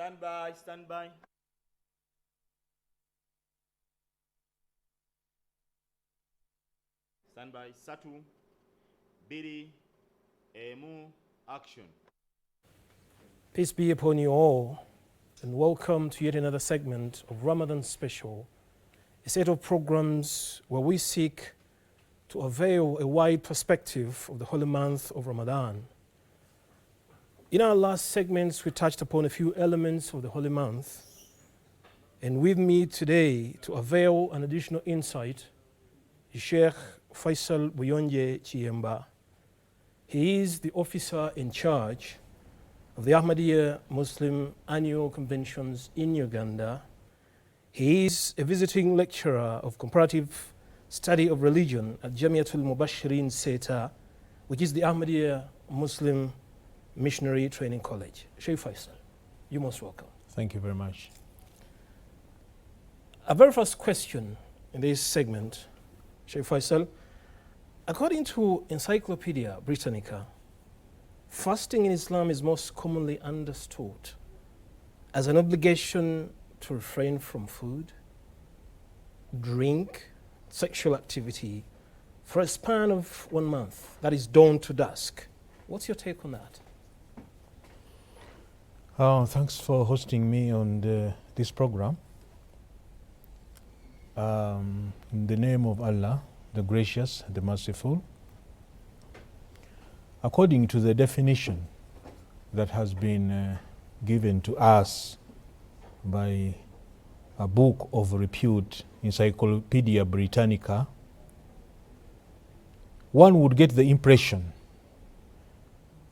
Stand by, stand by. Stand by. Satu, Biri, Emu, action. Peace be upon you all, and welcome to yet another segment of Ramadan Special, a set of programs where we seek to avail a wide perspective of the holy month of Ramadan. In our last segments, we touched upon a few elements of the holy month, and with me today to avail an additional insight is Sheikh Faisal Buyonje Chiemba. He is the officer in charge of the Ahmadiyya Muslim Annual Conventions in Uganda. He is a visiting lecturer of comparative study of religion at Jamiatul Mubashirin Seta, which is the Ahmadiyya Muslim Missionary Training College. Sheikh Faisal, you're most welcome. Thank you very much. Our very first question in this segment, Sheikh Faisal, according to Encyclopedia Britannica, fasting in Islam is most commonly understood as an obligation to refrain from food, drink, sexual activity for a span of 1 month, that is dawn to dusk. What's your take on that? Thanks for hosting me on this program. In the name of Allah, the gracious, the merciful, according to the definition that has been given to us by a book of repute, Encyclopedia Britannica, one would get the impression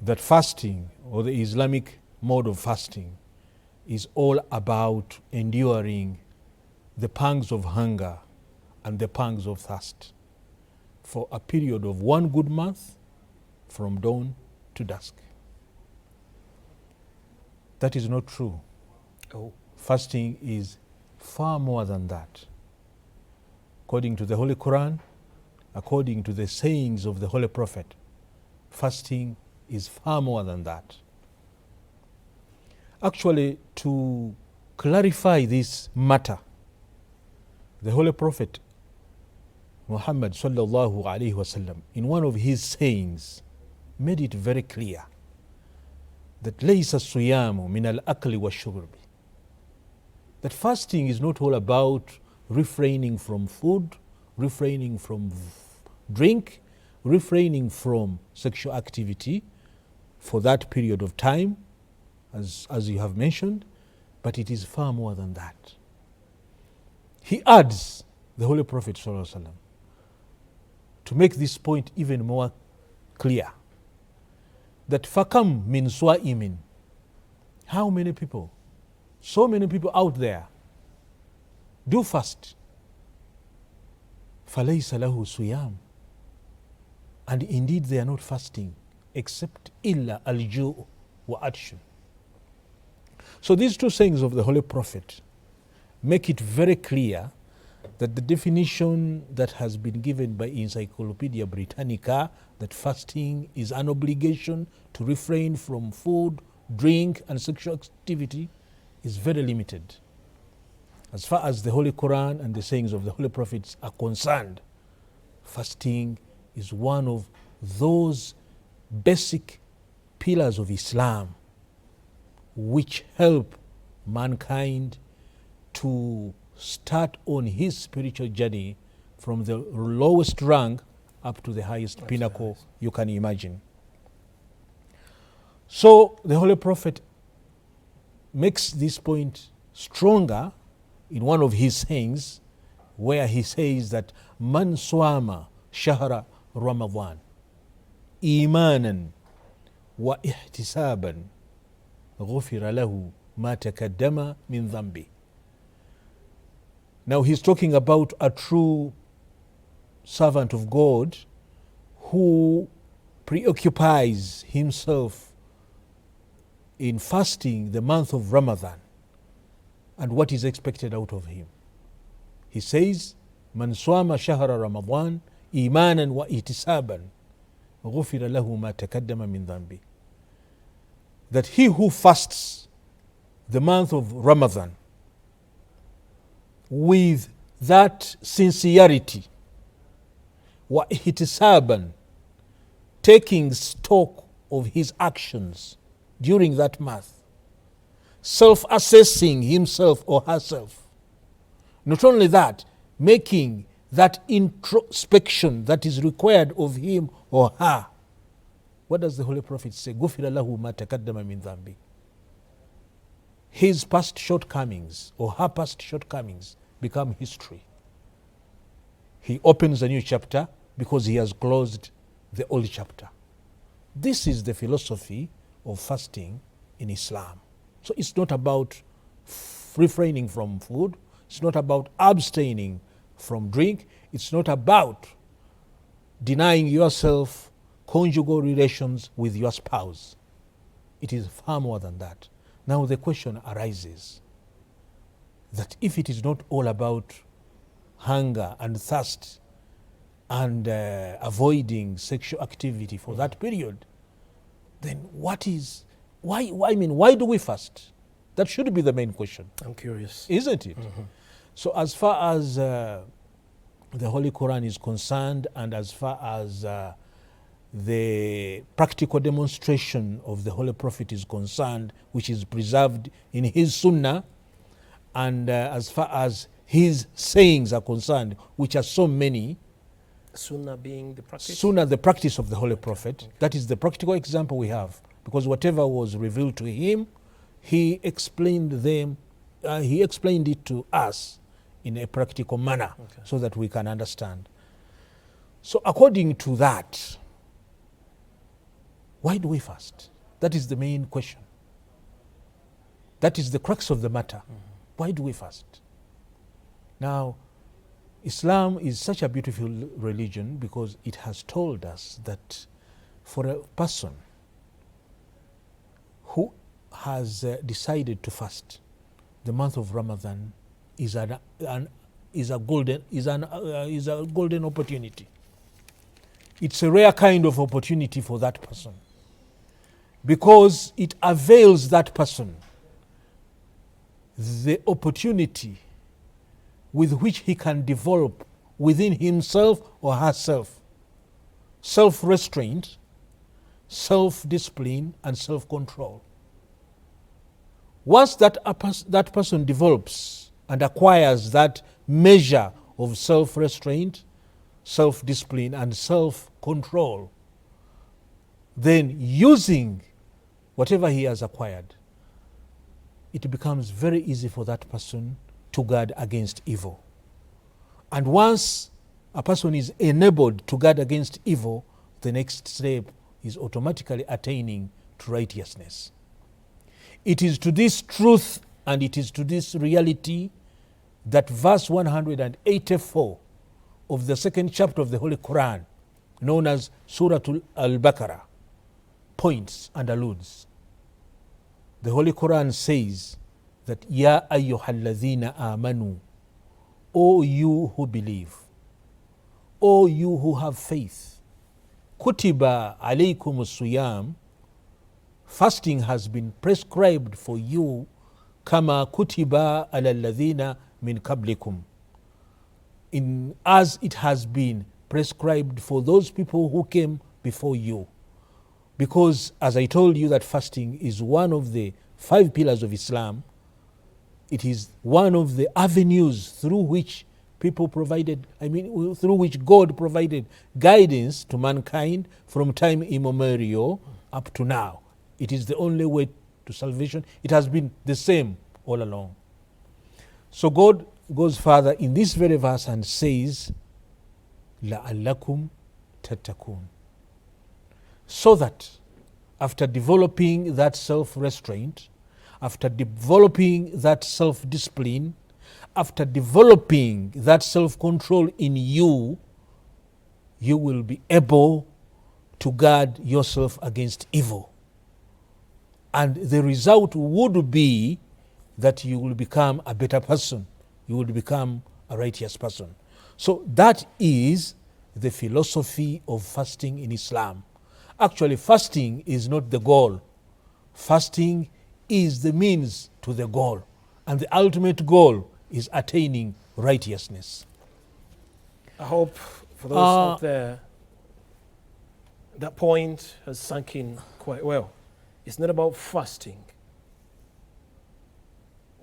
that fasting, or the Islamic mode of fasting, is all about enduring the pangs of hunger and the pangs of thirst for a period of 1 good month from dawn to dusk. That is not true. Fasting is far more than that. According to the Holy Quran, according to the sayings of the Holy Prophet, fasting is far more than that. Actually, to clarify this matter, the Holy Prophet Muhammad sallallahu alaihi wasallam, in one of his sayings, made it very clear that لَيْسَ الصِّيَامُ مِنَ الْأَكْلِ وَالشُّرْبِ, that fasting is not all about refraining from food, refraining from drink, refraining from sexual activity for that period of time, as you have mentioned, but it is far more than that. He adds, the Holy Prophet sallallahu alaihi wasallam, to make this point even more clear, that fakam min swa'imin, how many people, so many people out there do fast, falaysa lahu suyam, and indeed they are not fasting except illa al-ju' wa atshu. So these two sayings of the Holy Prophet make it very clear that the definition that has been given by Encyclopedia Britannica, that fasting is an obligation to refrain from food, drink, and sexual activity, is very limited. As far as the Holy Quran and the sayings of the Holy Prophets are concerned, fasting is one of those basic pillars of Islam which help mankind to start on his spiritual journey from the lowest rank up to the highest pinnacle you can imagine. So the Holy Prophet makes this point stronger in one of his sayings, where he says that man swama shahra Ramadhan imanan wa ihtisaban ghufira lahu ma takaddama min dhanbi. Now he's talking about a true servant of God who preoccupies himself in fasting the month of Ramadan and what is expected out of him. He says, Man swama shahra Ramadan imanan wa ihtisaban ghufira lahu ma takaddama min dhanbi. That he who fasts the month of Ramadan with that sincerity, wa ihtisaban, taking stock of his actions during that month, self-assessing himself or herself. Not only that, making that introspection that is required of him or her. What does the Holy Prophet say? غُفِرَ لَهُ مَا تَقَدَّمَ مِنْ ذَنْبِهِ. His past shortcomings or her past shortcomings become history. He opens a new chapter because he has closed the old chapter. This is the philosophy of fasting in Islam. So it's not about refraining from food. It's not about abstaining from drink. It's not about denying yourself conjugal relations with your spouse. It is far more than that. Now the question arises that if it is not all about hunger and thirst and avoiding sexual activity for that period, then what is, why do we fast? That should be the main question. I'm curious. Isn't it? Mm-hmm. So as far as the Holy Quran is concerned, and as far as the practical demonstration of the Holy Prophet is concerned, which is preserved in his Sunnah, and as far as his sayings are concerned, which are so many. Sunnah being the practice? Sunnah, the practice of the Holy Prophet. Okay. That is the practical example we have, because whatever was revealed to him, he explained it to us in a practical manner, okay, so that we can understand. So according to that, why do we fast? That is the main question. That is the crux of the matter. Mm-hmm. Why do we fast? Now, Islam is such a beautiful religion because it has told us that for a person who has decided to fast, the month of Ramadan is a golden opportunity. It's a rare kind of opportunity for that person, because it avails that person the opportunity with which he can develop within himself or herself self-restraint, self-discipline, and self-control. Once that person develops and acquires that measure of self-restraint, self-discipline, and self-control, then using whatever he has acquired, it becomes very easy for that person to guard against evil. And once a person is enabled to guard against evil, the next step is automatically attaining to righteousness. It is to this truth and it is to this reality that verse 184 of the second chapter of the Holy Quran, known as Surah Al-Baqarah, points and alludes. The Holy Quran says that, Ya ayyuhalladhina amanu, O you who believe, O you who have faith, kutiba alaykum suyam, fasting has been prescribed for you, kama kutiba ala alladhina min qablikum, as it has been prescribed for those people who came before you. Because as I told you that fasting is one of the 5 pillars of Islam, it is one of the avenues through which through which God provided guidance to mankind from time immemorial up to now. It is the only way to salvation. It has been the same all along. So God goes further in this very verse and says, لَعَلَّكُمْ تَتَّقُونَ, so that after developing that self-restraint, after developing that self-discipline, after developing that self-control in you, you will be able to guard yourself against evil. And the result would be that you will become a better person. You will become a righteous person. So that is the philosophy of fasting in Islam. Actually, fasting is not the goal. Fasting is the means to the goal, and the ultimate goal is attaining righteousness. I hope for those out there, that point has sunk in quite well. It's not about fasting.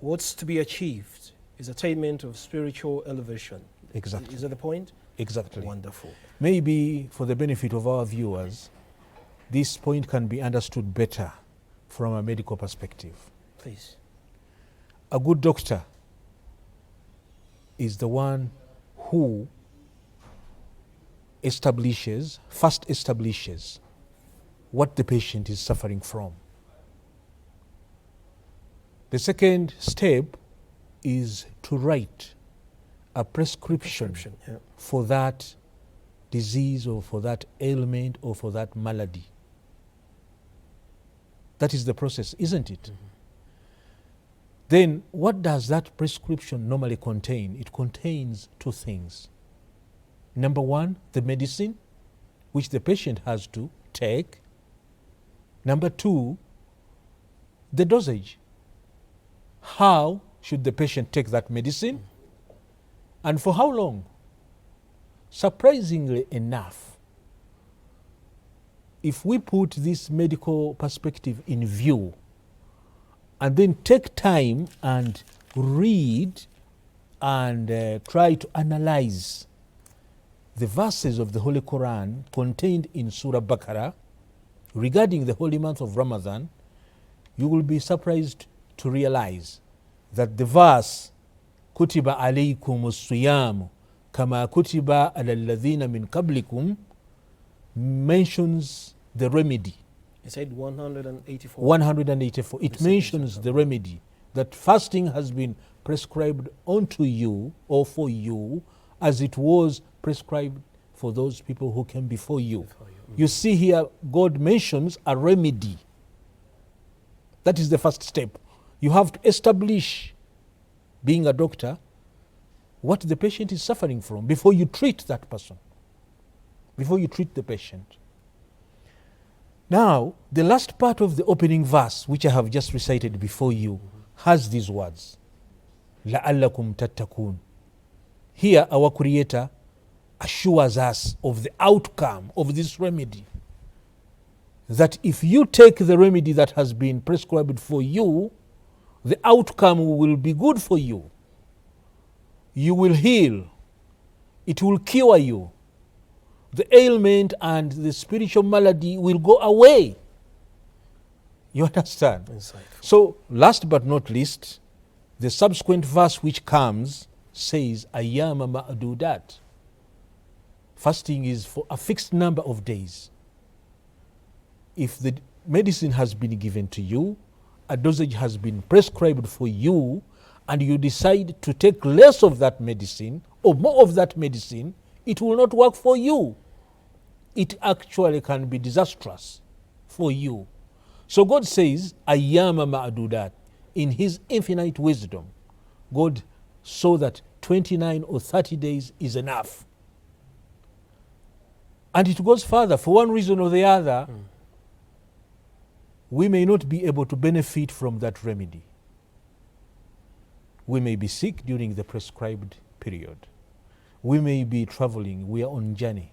What's to be achieved is attainment of spiritual elevation. Exactly. Is that the point? Exactly. Wonderful. Maybe for the benefit of our viewers, this point can be understood better from a medical perspective. Please. A good doctor is the one who first establishes what the patient is suffering from. The second step is to write a prescription for that disease or for that ailment or for that malady. That is the process, isn't it? Mm-hmm. Then what does that prescription normally contain? It contains two things. Number one, the medicine, which the patient has to take. Number two, the dosage. How should the patient take that medicine? And for how long? Surprisingly enough, if we put this medical perspective in view and then take time and read and try to analyze the verses of the Holy Quran contained in Surah Baqarah regarding the holy month of Ramadan, you will be surprised to realize that the verse Kutiba alaykum as-siyam kama kutiba ala alladhina min qablikum mentions the remedy. It said 184. 184. It mentions the remedy that fasting has been prescribed unto you or for you as it was prescribed for those people who came before you. You see here, God mentions a remedy. That is the first step. You have to establish, being a doctor, what the patient is suffering from before you treat that person, before you treat the patient. Now, the last part of the opening verse, which I have just recited before you, has these words, لَعَلَّكُمْ تَتَّقُونَ. Here, our Creator assures us of the outcome of this remedy. That if you take the remedy that has been prescribed for you, the outcome will be good for you. You will heal. It will cure you. The ailment and the spiritual malady will go away. You understand? Insightful. So, last but not least, the subsequent verse which comes says, Ayyama ma'dudat. Fasting is for a fixed number of days. If the medicine has been given to you, a dosage has been prescribed for you, and you decide to take less of that medicine or more of that medicine, it will not work for you. It actually can be disastrous for you. So God says, Ayyama ma'dudat. In His infinite wisdom, God saw that 29 or 30 days is enough. And it goes further. For one reason or the other, we may not be able to benefit from that remedy. We may be sick during the prescribed period. We may be traveling. We are on journey.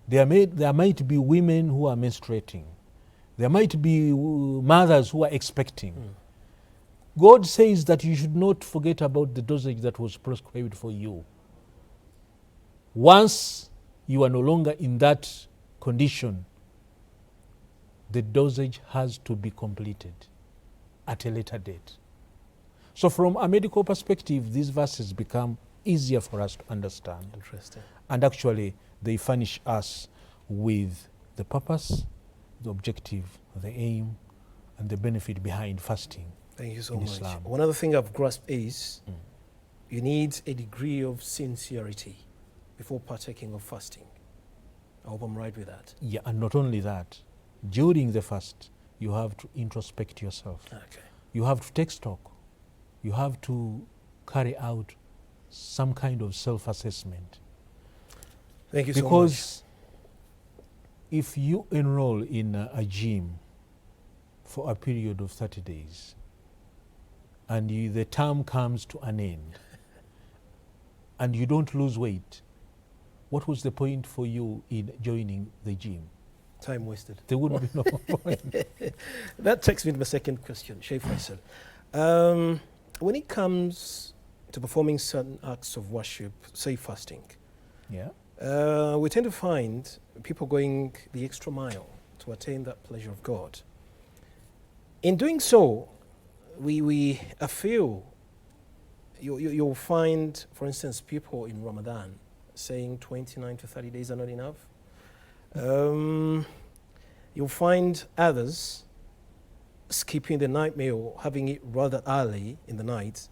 There might be women who are menstruating. There might be mothers who are expecting. God says that you should not forget about the dosage that was prescribed for you. Once you are no longer in that condition, the dosage has to be completed at a later date. So from a medical perspective, these verses become easier for us to understand. Interesting. And actually, they furnish us with the purpose, the objective, the aim, and the benefit behind fasting. Thank you so in much. Islam. One other thing I've grasped is you need a degree of sincerity before partaking of fasting. I hope I'm right with that. Yeah, and not only that, during the fast, you have to introspect yourself. Okay. You have to take stock. You have to carry out some kind of self-assessment. Thank you so much. Because if you enroll in a gym for a period of 30 days and the term comes to an end and you don't lose weight, what was the point for you in joining the gym? Time wasted. There wouldn't be no point. That takes me to my second question, Sheikh Faisal. When it comes to performing certain acts of worship, say fasting, Yeah. we tend to find people going the extra mile to attain that pleasure of God. In doing so, I feel you'll find, for instance, people in Ramadan saying 29 to 30 days are not enough. You'll find others skipping the night meal, having it rather early in the night,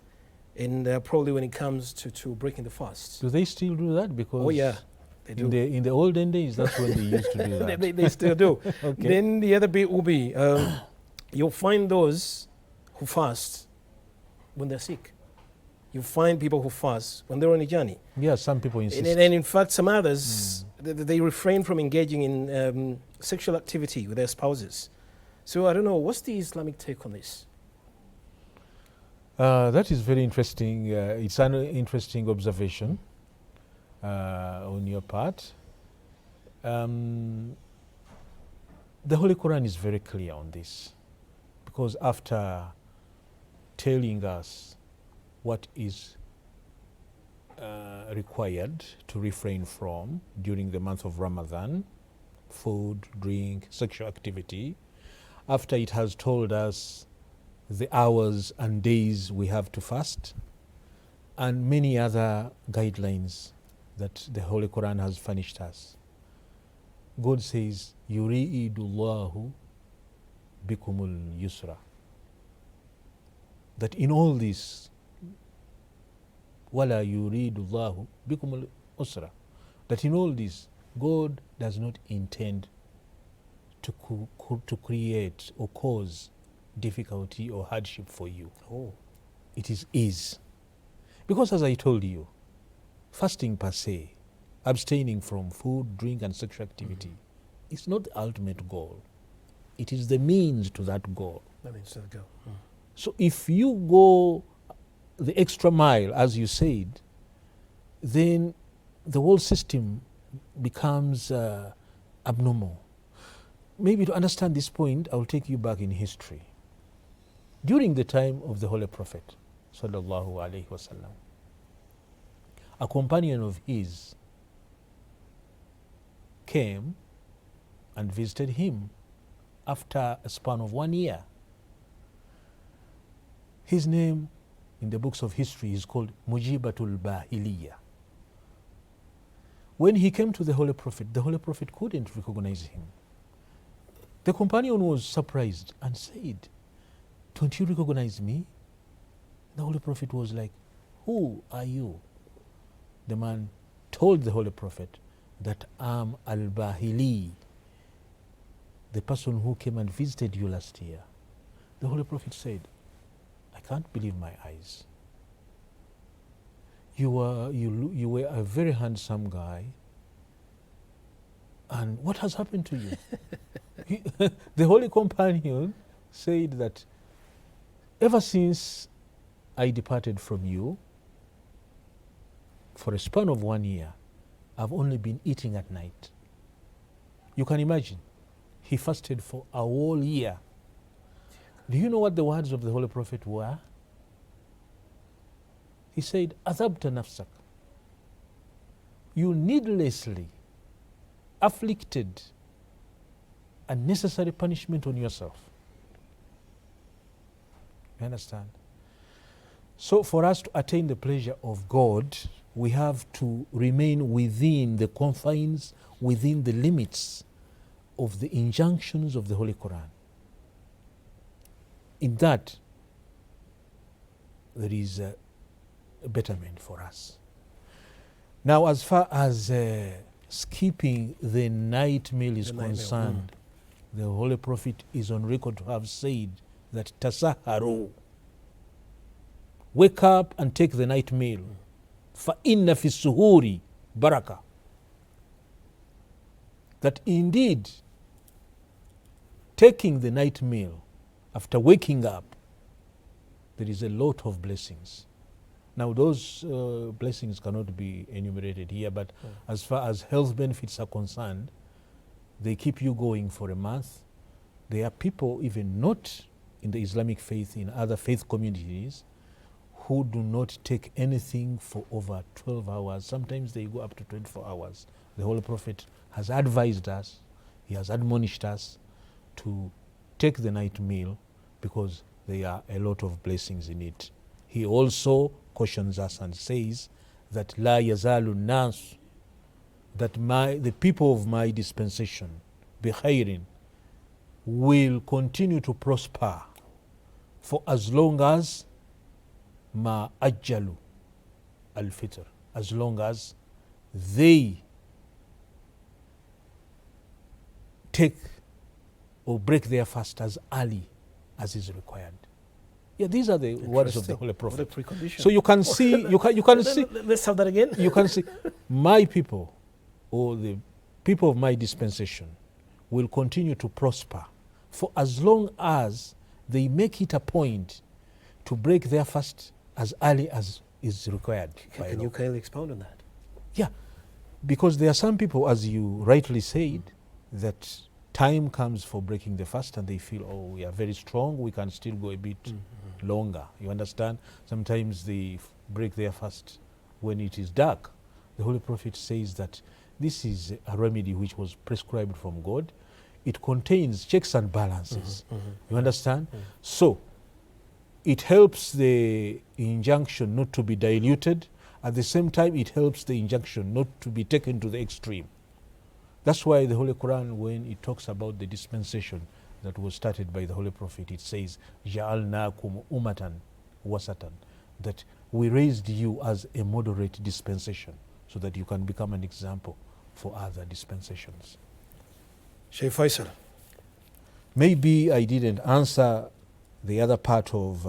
and probably when it comes to breaking the fast. Do they still do that? Because Oh yeah, they do. in the olden days, that's when they used to do that. they still do. Okay. Then the other bit will be, you'll find those who fast when they're sick. You find people who fast when they're on a journey. Yeah, some people insist. And in fact, some others, they refrain from engaging in sexual activity with their spouses. So I don't know, what's the Islamic take on this? That is very interesting. It's an interesting observation on your part. The Holy Quran is very clear on this, because after telling us what is required to refrain from during the month of Ramadan, food, drink, sexual activity, after it has told us the hours and days we have to fast, and many other guidelines that the Holy Quran has furnished us, God says, Yuri'idullahu bikumul yusra. That in all this, wala yuridullahu bikumul usra. That in all this, God does not intend to create or cause difficulty or hardship for you. Oh, It is ease. Because as I told you, fasting per se, abstaining from food, drink and sexual activity, is not the ultimate goal. It is the means to that goal. that means go. So if you go the extra mile, as you said, then the whole system becomes abnormal. Maybe to understand this point, I will take you back in history. During the time of the Holy Prophet, sallallahu alaihi wasallam, a companion of his came and visited him after a span of 1 year. His name in the books of history is called Mujibatul Bahiliya. When he came to the Holy Prophet couldn't recognize him. The companion was surprised and said, "Don't you recognize me?" The Holy Prophet was like, "Who are you?" The man told the Holy Prophet that I'm Al-Bahili, the person who came and visited you last year. The Holy Prophet said, "I can't believe my eyes. You were a very handsome guy, and what has happened to you?" The Holy Companion said that ever since I departed from you, for a span of 1 year, I've only been eating at night. You can imagine, he fasted for a whole year. Do you know what the words of the Holy Prophet were? He said, "Azabta nafsak." You needlessly afflicted unnecessary punishment on yourself. You understand? So for us to attain the pleasure of God, we have to remain within the confines, within the limits of the injunctions of the Holy Quran. In that, there is a betterment for us. Now, as far as skipping the night meal is concerned, the Holy Prophet is on record to have said that tasaharu, wake up and take the night meal. فَإِنَّ فِي السُّهُورِ baraka. That indeed, taking the night meal after waking up, there is a lot of blessings. Now those blessings cannot be enumerated here, but as far as health benefits are concerned, they keep you going for a month. There are people even not in the Islamic faith, in other faith communities, who do not take anything for over 12 hours. Sometimes they go up to 24 hours. The Holy Prophet has advised us, he has admonished us to take the night meal because there are a lot of blessings in it. He also cautions us and says that La yazalu nas, that the people of my dispensation, bikhairin, will continue to prosper for as long as ma ajjalu al-fitr, as long as they take or break their fast as early as is required. Yeah, these are the words of the Holy Prophet. What a precondition. So you can see, you can see. Let's have that again. You can see, my people, or the people of my dispensation, will continue to prosper for as long as they make it a point to break their fast as early as is required. Can you kindly expound on that? Yeah, because there are some people, as you rightly said, that time comes for breaking the fast and they feel, oh, we are very strong, we can still go a bit longer. You understand? Sometimes they break their fast when it is dark. The Holy Prophet says that this is a remedy which was prescribed from God. It contains checks and balances. You understand? So it helps the injunction not to be diluted. At the same time, it helps the injunction not to be taken to the extreme. That's why the Holy Quran, when it talks about the dispensation that was started by the Holy Prophet, it says, Ja'alnakum umatan wasatan, that we raised you as a moderate dispensation so that you can become an example for other dispensations. Shaykh Faisal. Maybe I didn't answer the other part of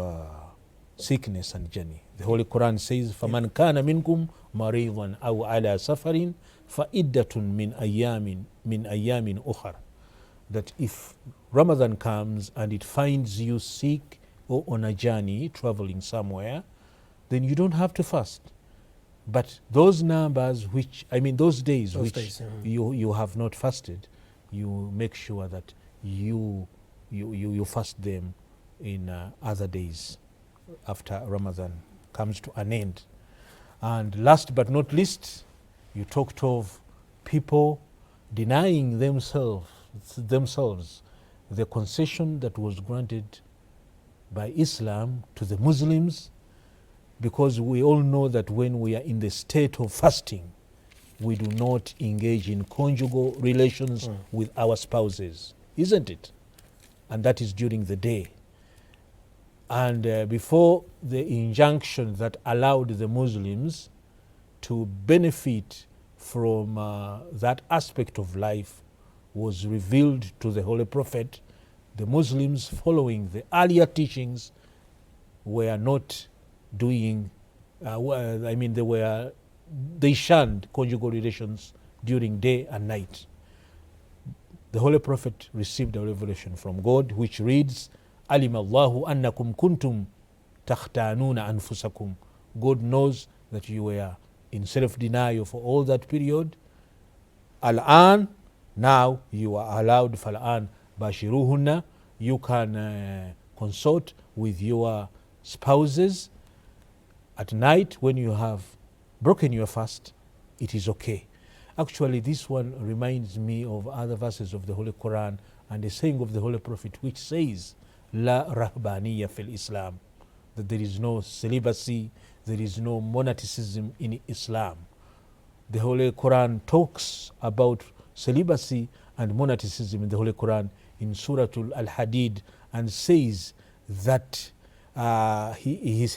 sickness and journey. The Holy Quran says, فَمَنْ كَانَ مِنْكُمْ مَرِيضًا أَوْ عَلَى سَفَرٍ فَإِدَّةٌ مِنْ أَيَّامٍ أُخَرٍ. That if Ramadan comes and it finds you sick or on a journey, traveling somewhere, then you don't have to fast. But those numbers which, I mean those days you have not fasted, you make sure that you fast them in other days after Ramadan comes to an end. And last but not least, you talked of people denying themselves the concession that was granted by Islam to the Muslims, because we all know that when we are in the state of fasting, we do not engage in conjugal relations with our spouses, isn't it? And that is during the day. And before the injunction that allowed the Muslims to benefit from that aspect of life was revealed to the Holy Prophet, the Muslims, following the earlier teachings, were not doing, they shunned conjugal relations during day and night. The Holy Prophet received a revelation from God which reads, Alim Allahu annakum kuntum takhtanuna anfusakum. God knows that you were in self-denial for all that period. Al-an, now you are allowed, fal-an bashiruhunna, you can consult with your spouses at night when you have broken your fast. It is okay. Actually, this one reminds me of other verses of the Holy Quran and the saying of the Holy Prophet which says, La rahbaniya fil Islam, that there is no celibacy, there is no monasticism in Islam. The Holy Quran talks about celibacy and monasticism in the Holy Quran in Surah Al-Hadid and says that it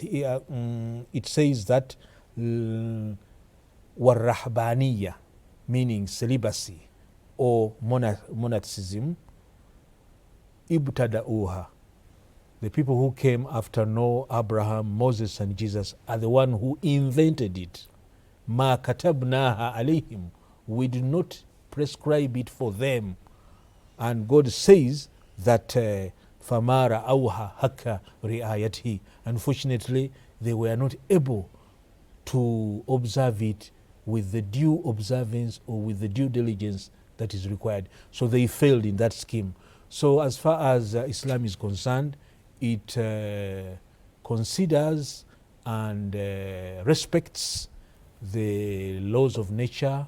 says that warrahbaniya, meaning celibacy or monasticism, ibtada'uha, the people who came after Noah, Abraham, Moses and Jesus are the one who invented it. Ma katabnaha alayhim, we do not prescribe it for them. And God says that فَمَا رَأَوْهَا حَقَّ رِعَايَتِهِ. Unfortunately, they were not able to observe it with the due observance or with the due diligence that is required. So they failed in that scheme. So as far as Islam is concerned, it considers and respects the laws of nature,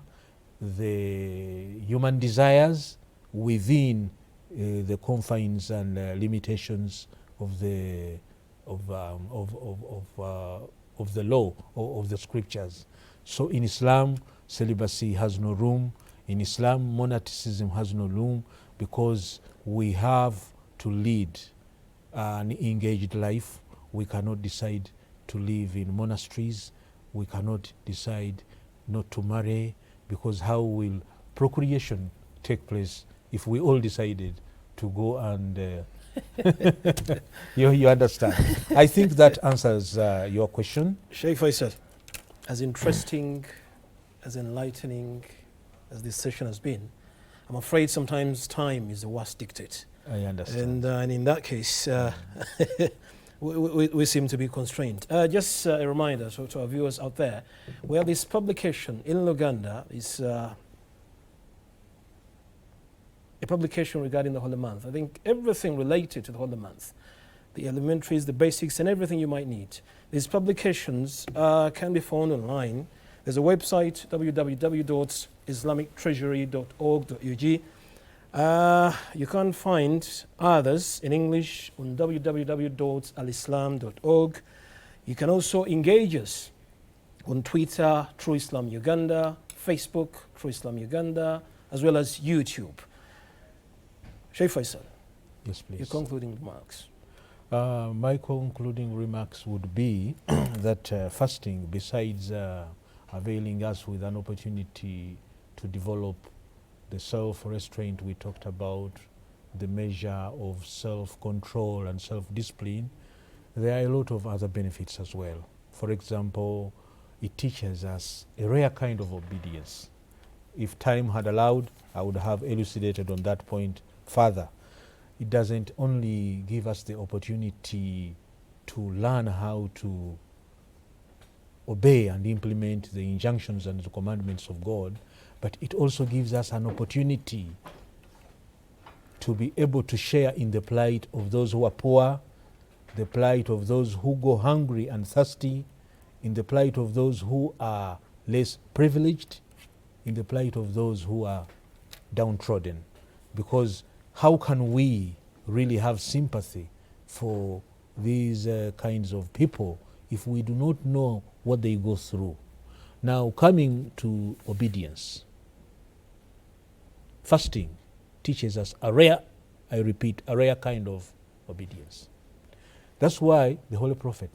the human desires within the confines and limitations of the law or of the scriptures. So in Islam, celibacy has no room. In Islam, monasticism has no room, because we have to lead an engaged life. We cannot decide to live in monasteries. We cannot decide not to marry, because how will procreation take place if we all decided to go and you understand. I think that answers your question. Sheikh Faisal, as interesting, as enlightening as this session has been, I'm afraid sometimes time is the worst dictate. I understand. And in that case, we seem to be constrained. Just a reminder to our viewers out there, we have this publication in Luganda. It's a publication regarding the Holy Month. I think everything related to the Holy Month, the elementaries, the basics, and everything you might need. These publications can be found online. There's a website, www.islamictreasury.org.ug. You can find others in English on www.alislam.org. You can also engage us on Twitter, True Islam Uganda, Facebook, True Islam Uganda, as well as YouTube. Sheikh Faisal, Yes, please. your concluding remarks. My concluding remarks would be that fasting, besides availing us with an opportunity to develop the self-restraint we talked about, the measure of self-control and self-discipline, there are a lot of other benefits as well. For example, it teaches us a rare kind of obedience. If time had allowed, I would have elucidated on that point further. It doesn't only give us the opportunity to learn how to obey and implement the injunctions and the commandments of God, but it also gives us an opportunity to be able to share in the plight of those who are poor, the plight of those who go hungry and thirsty, in the plight of those who are less privileged, in the plight of those who are downtrodden. Because how can we really have sympathy for these kinds of people if we do not know what they go through? Now, coming to obedience, fasting teaches us a rare, I repeat, a rare kind of obedience. That's why the Holy Prophet,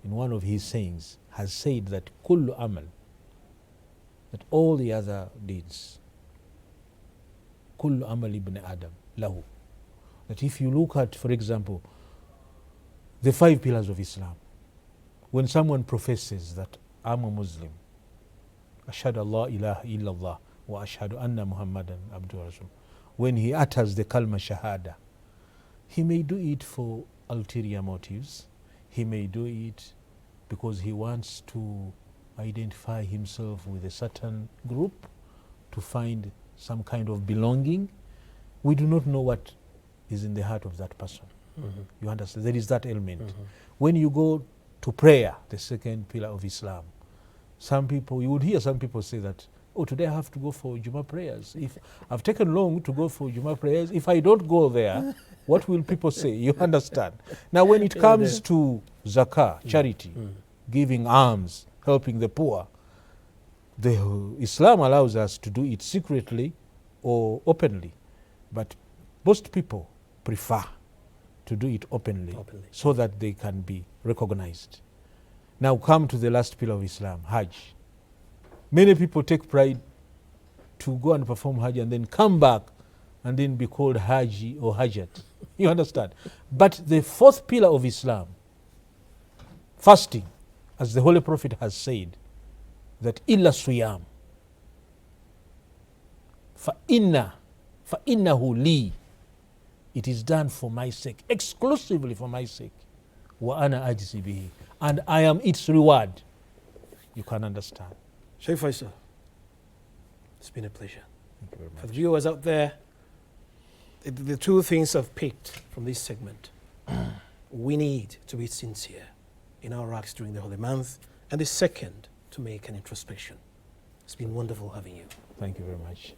in one of his sayings, has said that kullu amal, that all the other deeds, kullu amal ibn Adam lahu, that if you look at, for example, the 5 pillars of Islam, when someone professes that I'm a Muslim, ashhadu Allah ilaha illallah wa ashhadu anna Muhammadan abduhu rasul, when he utters the kalma shahada, he may do it for ulterior motives. He may do it because he wants to identify himself with a certain group, to find some kind of belonging. We do not know what is in the heart of that person. Mm-hmm. You understand? There is that element. Mm-hmm. When you go to prayer, the second pillar of Islam, some people, you would hear some people say that, oh, today I have to go for Juma prayers. If I've taken long to go for Juma prayers, if I don't go there, what will people say? You understand? Now, when it comes to zakah, charity, giving alms, helping the poor, Islam allows us to do it secretly or openly, but most people prefer to do it openly so that they can be recognized. Now come to the last pillar of Islam, Hajj. Many people take pride to go and perform Hajj and then come back and then be called Haji or Hajjat. You understand? But the 4th pillar of Islam, fasting, as the Holy Prophet has said, that illa suyam, فَإِنَّهُ li, It is done for my sake, exclusively for my sake. وَأَنَا أَجْزِي بِهِ. And I am its reward. You can understand. Shaykh Faisal, it's been a pleasure. Thank you very For the much. viewers out there, the two things I've picked from this segment. We need to be sincere in our acts during the holy month. And the second, to make an introspection. It's been wonderful having you. Thank you very much.